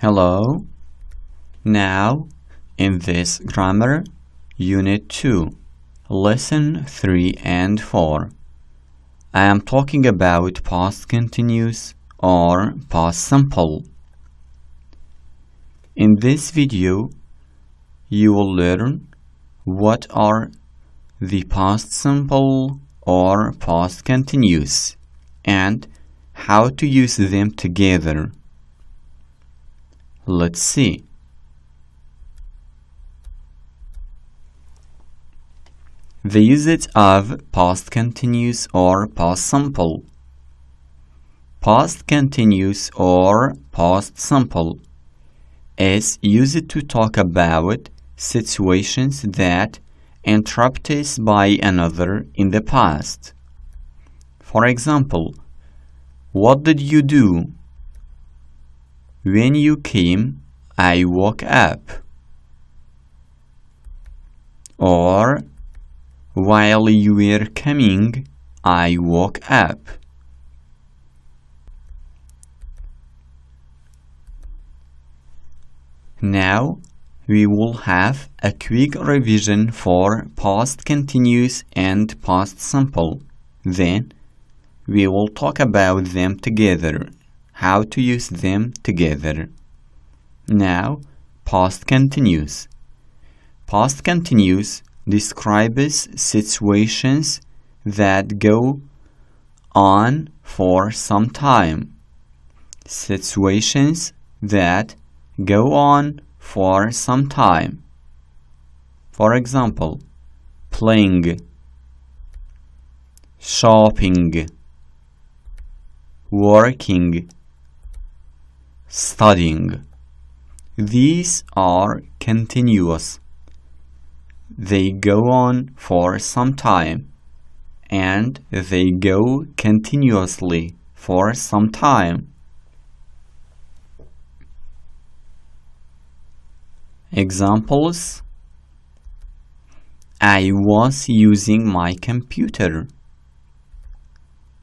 Hello. Now, in this grammar, Unit 2, Lesson 3 and 4, I am talking about past continuous or past simple. In this video, you will learn what are the past simple or past continuous and how to use them together. Let's see. The usage of past continuous or past simple. Past continuous or past simple is used to talk about situations that interrupted by another in the past. For example, what did you do? When you came, I woke up. Or, while you were coming, I woke up. Now, we will have a quick revision for past continuous and past simple. Then, we will talk about them together, how to use them together. Now, past continuous. Past continuous describes situations that go on for some time. Situations that go on for some time. For example, playing, shopping, working, studying. These are continuous. They go on for some time, and they go continuously for some time. Examples: I was using my computer.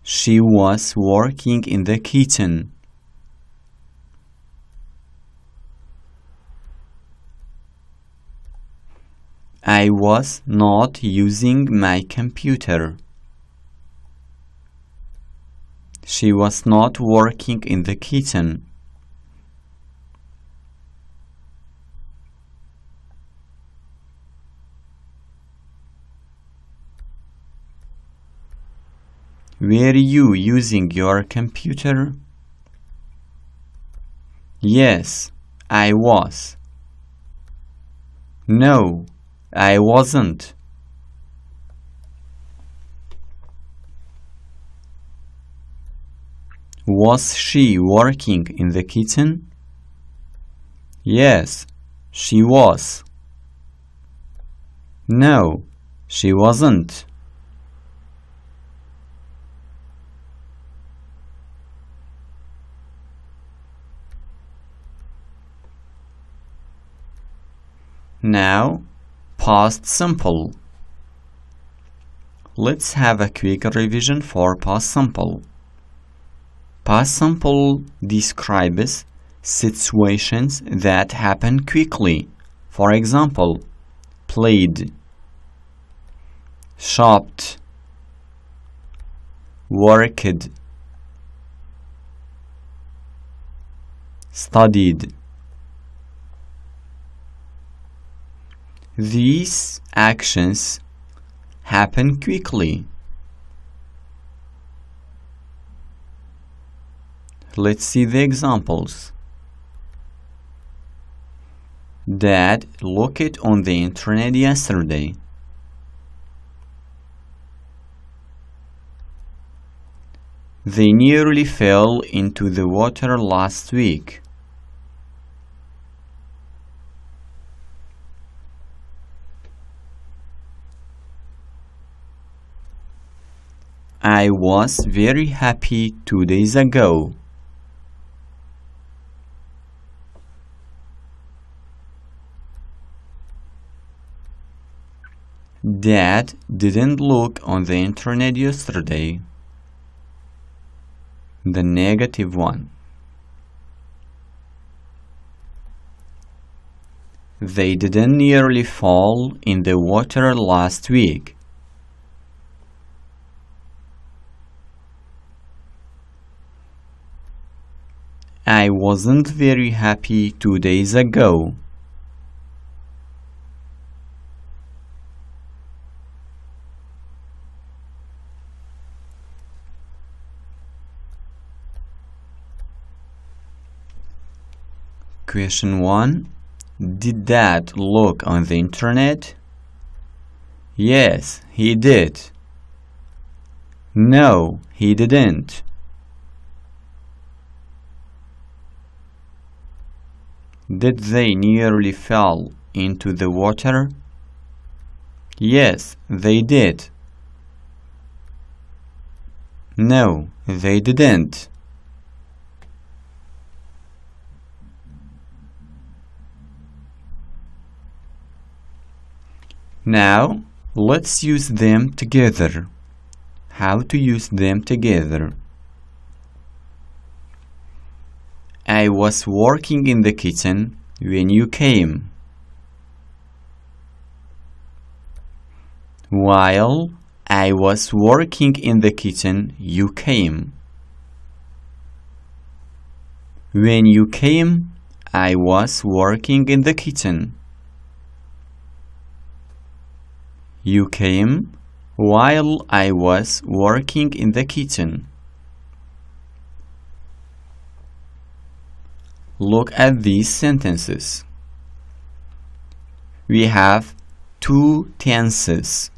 She was working in the kitchen. I was not using my computer. She was not working in the kitchen. Were you using your computer? Yes, I was. No, I wasn't. Was she working in the kitchen? Yes, she was. No, she wasn't. Now, past simple. Let's have a quick revision for past simple. Past simple describes situations that happen quickly. For example, played, shopped, worked, studied. These actions happen quickly. Let's see the examples. Dad looked on the internet yesterday. They nearly fell into the water last week. I was very happy 2 days ago. Dad didn't look on the internet yesterday. The negative one. They didn't nearly fall in the water last week. I wasn't very happy 2 days ago. Question 1. Did Dad look on the internet? Yes, he did. No, he didn't. Did they nearly fall into the water? Yes, they did. No, they didn't. Now, let's use them together. How to use them together? I was working in the kitchen when you came. While I was working in the kitchen, you came. When you came, I was working in the kitchen. You came while I was working in the kitchen. Look at these sentences. We have two tenses,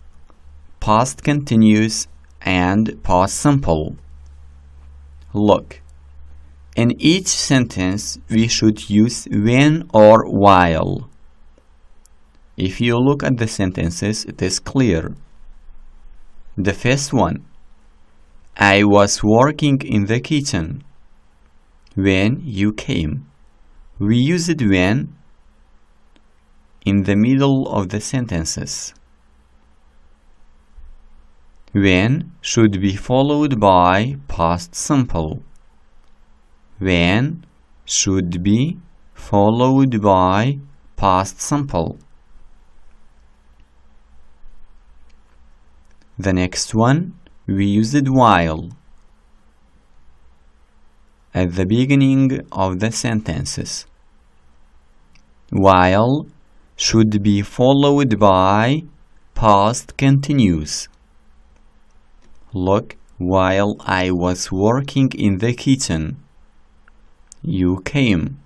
past continuous and past simple. Look, in each sentence we should use when or while. If you look at the sentences, it is clear. The first one, I was working in the kitchen when you came. We use it when in the middle of the sentences. When should be followed by past simple. When should be followed by past simple. The next one, we use it while at the beginning of the sentences. While should be followed by past continuous. Look, while I was working in the kitchen, you came.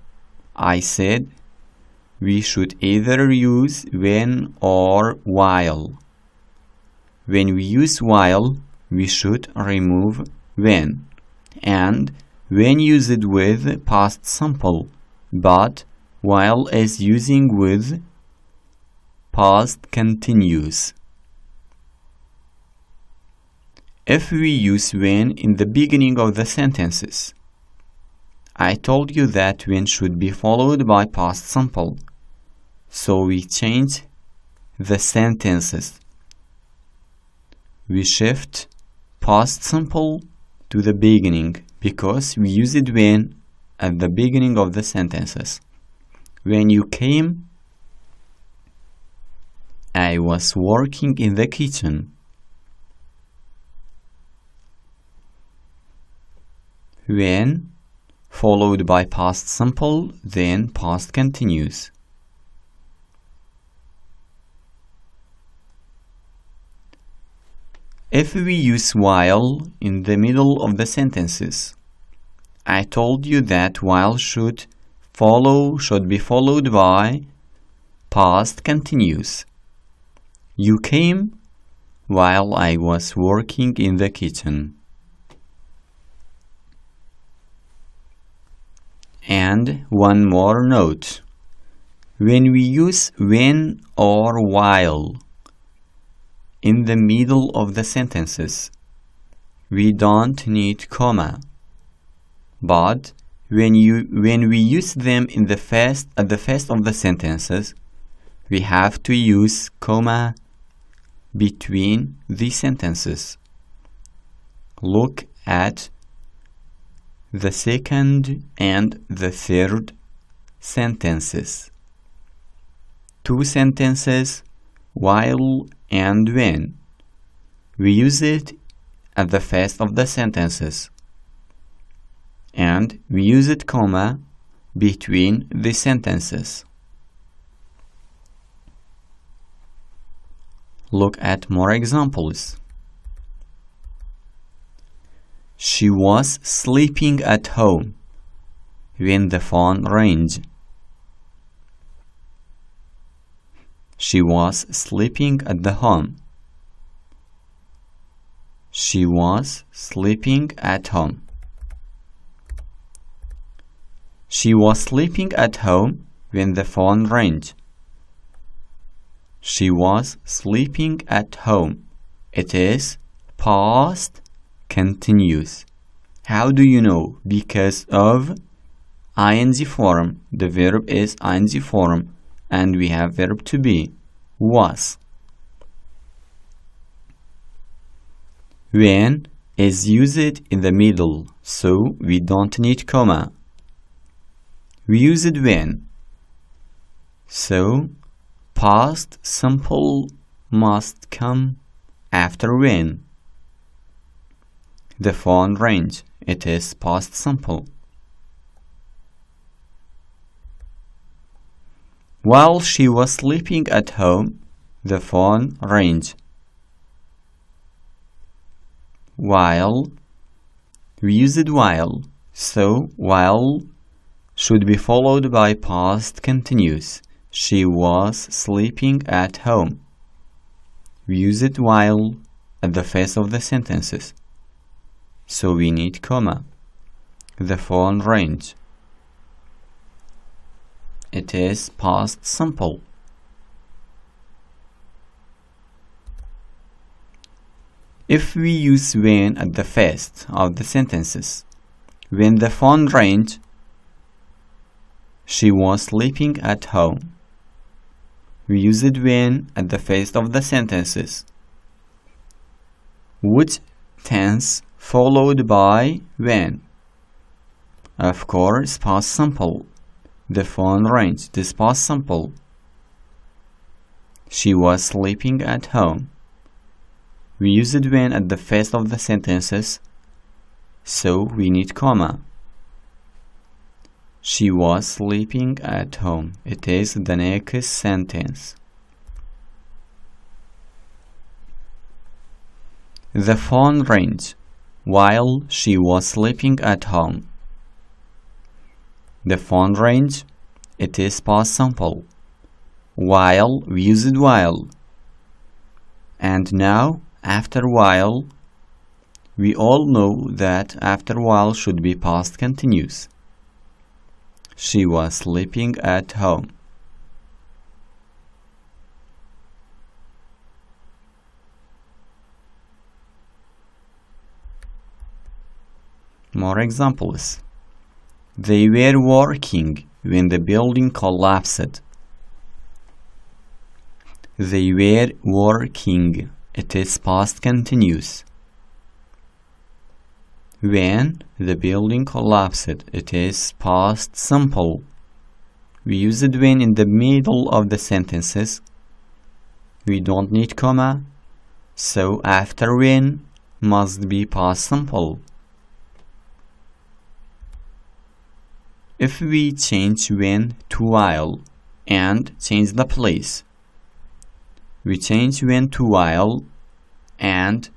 I said we should either use when or while. When we use while, we should remove when, and when used with past simple, but while is using with past continuous. If we use when in the beginning of the sentences, I told you that when should be followed by past simple, so we change the sentences. We shift past simple to the beginning because we use it when at the beginning of the sentences. When you came, I was working in the kitchen. When followed by past simple, then past continuous. If we use while in the middle of the sentences, I told you that while should be followed by past continuous. You came while I was working in the kitchen. And one more note. When we use when or while in the middle of the sentences, we don't need comma. But when we use them at the first of the sentences, we have to use comma between the sentences. Look at the second and the third sentences. two sentences, while and when. We use it at the first of the sentences, and we use it comma between the sentences. Look at more examples. She was sleeping at home when the phone rang. She was sleeping at the home. She was sleeping at home. She was sleeping at home when the phone rang. She was sleeping at home. It is past continuous. How do you know? Because of ing form. The verb is ing form, and we have verb to be, was. When is used in the middle, so we don't need comma. We use it when. So, past simple must come after when. The phone rang. It is past simple. While she was sleeping at home, the phone rang. While, we use it while, so while should be followed by past continuous. She was sleeping at home. We use it while at the first of the sentences, so we need comma. The phone rang. It is past simple. If we use when at the first of the sentences, when the phone rang, she was sleeping at home. We use it when at the first of the sentences. Which tense followed by when? Of course, past simple. The phone rang. This past simple. She was sleeping at home. We use it when at the first of the sentences, so we need comma. She was sleeping at home. It is the next sentence. The phone rang while she was sleeping at home. The phone rang. It is past simple. While, we use it while. And now, after while, we all know that after while should be past continuous. She was sleeping at home. More examples. They were working when the building collapsed. They were working. It is past continuous. When the building collapsed, it is past simple. We use it when in the middle of the sentences. We don't need comma, so after when must be past simple. If we change when to while and change the place, we change when to while and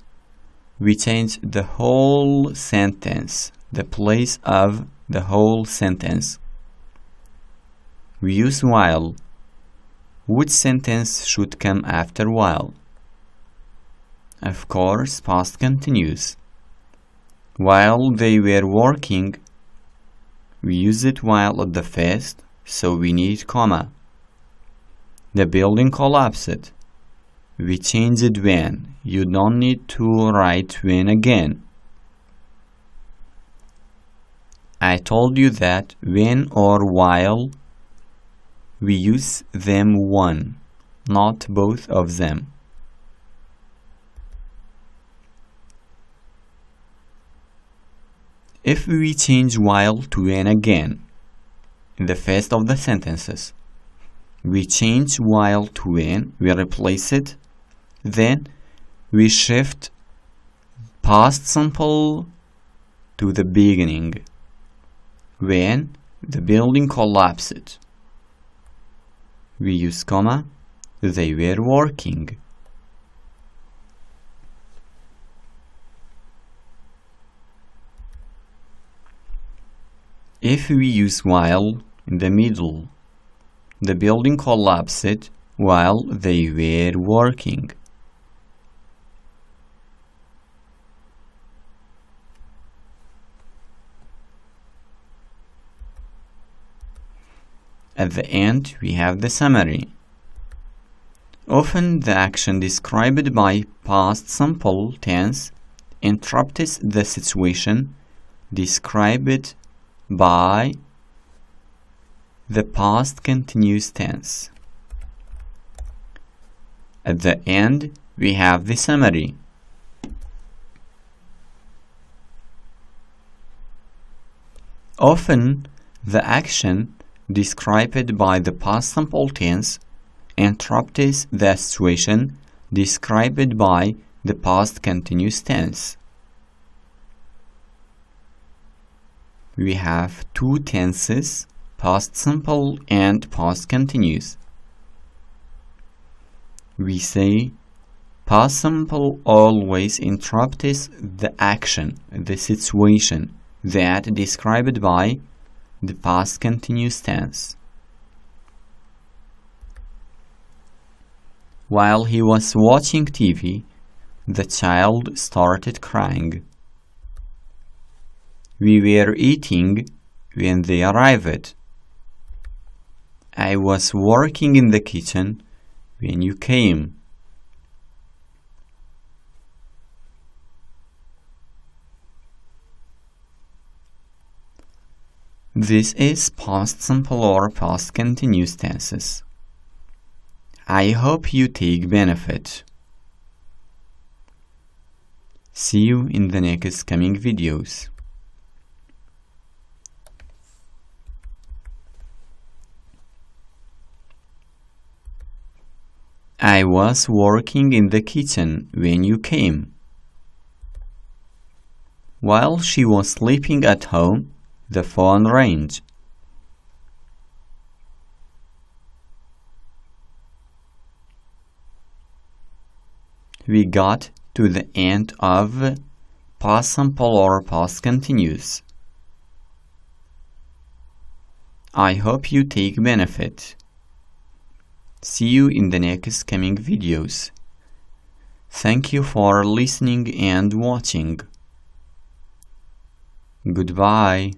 we change the whole sentence, the place of the whole sentence. We use while. Which sentence should come after while? Of course, past continuous. While they were working, we use it while at the first, so we need comma. The building collapsed. We change it when. You don't need to write when again. I told you that when or while we use them one, not both of them. If we change while to when again in the first of the sentences, we change while to when, we replace it, then we shift past simple to the beginning. When the building collapsed, we use comma, they were working. If we use while in the middle, the building collapsed while they were working. At the end, we have the summary. Often the action described by past simple tense interrupts the situation described by the past continuous tense. At the end, we have the summary. Often, the action described by the past simple tense interrupts the situation described by the past continuous tense. We have two tenses, past simple and past continuous. We say past simple always interrupts the action, the situation that described by the past continuous tense. While he was watching TV, the child started crying. We were eating when they arrived. I was working in the kitchen when you came. This is past simple or past continuous tenses. I hope you take benefit. See you in the next coming videos. I was working in the kitchen when you came. While she was sleeping at home, the phone rang. We got to the end of past simple or past continuous. I hope you take benefit. See you in the next coming videos. Thank you for listening and watching. Goodbye.